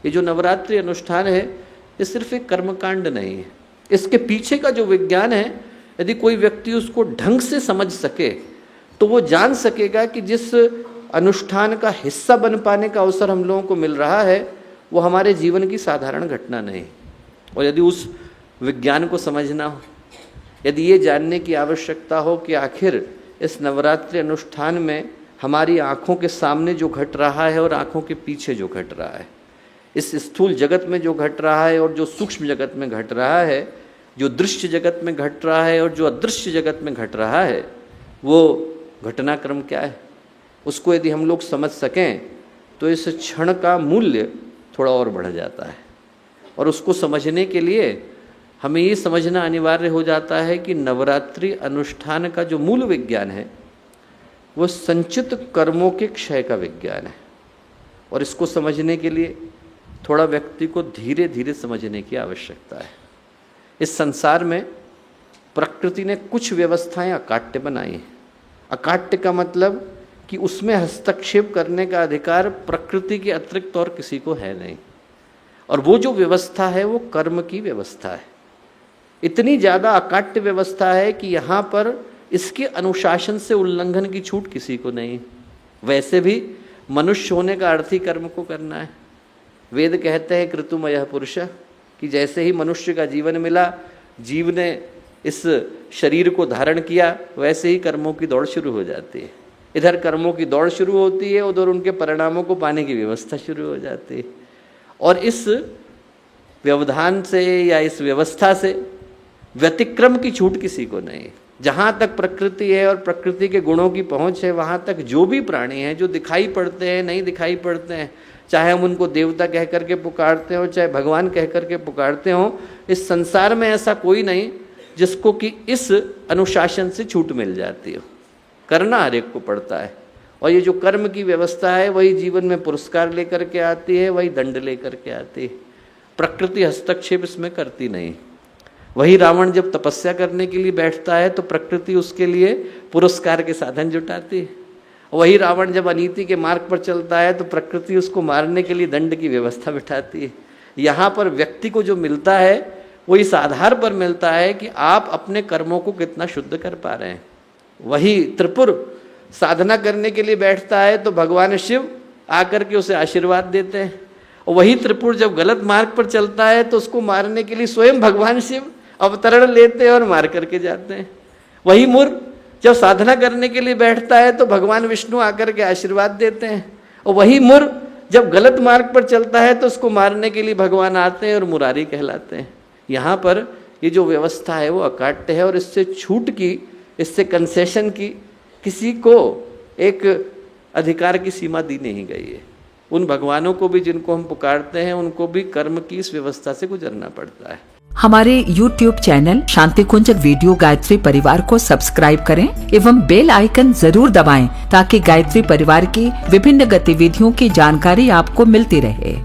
ये जो नवरात्रि अनुष्ठान है ये सिर्फ एक कर्मकांड नहीं है, इसके पीछे का जो विज्ञान है, यदि कोई व्यक्ति उसको ढंग से समझ सके तो वो जान सकेगा कि जिस अनुष्ठान का हिस्सा बन पाने का अवसर हम लोगों को मिल रहा है वो हमारे जीवन की साधारण घटना नहीं। और यदि उस विज्ञान को समझना हो, यदि ये जानने की आवश्यकता हो कि आखिर इस नवरात्रि अनुष्ठान में हमारी आँखों के सामने जो घट रहा है और आँखों के पीछे जो घट रहा है, इस स्थूल जगत में जो घट रहा है और जो सूक्ष्म जगत में घट रहा है, जो दृश्य जगत में घट रहा है और जो अदृश्य जगत में घट रहा है, वो घटनाक्रम क्या है, उसको यदि हम लोग समझ सकें तो इस क्षण का मूल्य थोड़ा और बढ़ जाता है। और उसको समझने के लिए हमें ये समझना अनिवार्य हो जाता है कि नवरात्रि अनुष्ठान का जो मूल विज्ञान है वो संचित कर्मों के क्षय का विज्ञान है। और इसको समझने के लिए थोड़ा व्यक्ति को धीरे धीरे समझने की आवश्यकता है। इस संसार में प्रकृति ने कुछ व्यवस्थाएं अकाट्य बनाई हैं। अकाट्य का मतलब कि उसमें हस्तक्षेप करने का अधिकार प्रकृति के अतिरिक्त और किसी को है नहीं। और वो जो व्यवस्था है वो कर्म की व्यवस्था है। इतनी ज़्यादा अकाट्य व्यवस्था है कि यहाँ पर इसके अनुशासन से उल्लंघन की छूट किसी को नहीं। वैसे भी मनुष्य होने का अर्थ ही कर्म को करना है। वेद कहते हैं कृतुमयः पुरुष, कि जैसे ही मनुष्य का जीवन मिला, जीव ने इस शरीर को धारण किया, वैसे ही कर्मों की दौड़ शुरू हो जाती है। इधर कर्मों की दौड़ शुरू होती है, उधर उनके परिणामों को पाने की व्यवस्था शुरू हो जाती है। और इस व्यवधान से या इस व्यवस्था से व्यतिक्रम की छूट किसी को नहीं। जहाँ तक प्रकृति है और प्रकृति के गुणों की पहुँच है, वहाँ तक जो भी प्राणी हैं, जो दिखाई पड़ते हैं, नहीं दिखाई पड़ते हैं, चाहे हम उनको देवता कह करके पुकारते हो, चाहे भगवान कह करके पुकारते हो, इस संसार में ऐसा कोई नहीं जिसको कि इस अनुशासन से छूट मिल जाती हो। करना हर एक को पड़ता है। और ये जो कर्म की व्यवस्था है वही जीवन में पुरस्कार लेकर के आती है, वही दंड लेकर के आती है। प्रकृति हस्तक्षेप इसमें करती नहीं। वही रावण जब तपस्या करने के लिए बैठता है तो प्रकृति उसके लिए पुरस्कार के साधन जुटाती है। वही रावण जब अनीति के मार्ग पर चलता है तो प्रकृति उसको मारने के लिए दंड की व्यवस्था बिठाती है। यहाँ पर व्यक्ति को जो मिलता है वो इस आधार पर मिलता है कि आप अपने कर्मों को कितना शुद्ध कर पा रहे हैं। वही त्रिपुर साधना करने के लिए बैठता है तो भगवान शिव आकर के उसे आशीर्वाद देते हैं। और वही त्रिपुर जब गलत मार्ग पर चलता है तो उसको मारने के लिए स्वयं भगवान शिव अवतरण लेते हैं और मार करके जाते हैं। वही मूर्ख जब साधना करने के लिए बैठता है तो भगवान विष्णु आकर के आशीर्वाद देते हैं। और वही मूर्ख जब गलत मार्ग पर चलता है तो उसको मारने के लिए भगवान आते हैं और मुरारी कहलाते हैं। यहाँ पर ये जो व्यवस्था है वो अकाट्य है और इससे छूट की, इससे कंसेशन की किसी को एक अधिकार की सीमा दी नहीं गई है। उन भगवानों को भी जिनको हम पुकारते हैं उनको भी कर्म की इस व्यवस्था से गुजरना पड़ता है। हमारे YouTube चैनल शांति कुंज वीडियो गायत्री परिवार को सब्सक्राइब करें एवं बेल आइकन जरूर दबाएं ताकि गायत्री परिवार की विभिन्न गतिविधियों की जानकारी आपको मिलती रहे।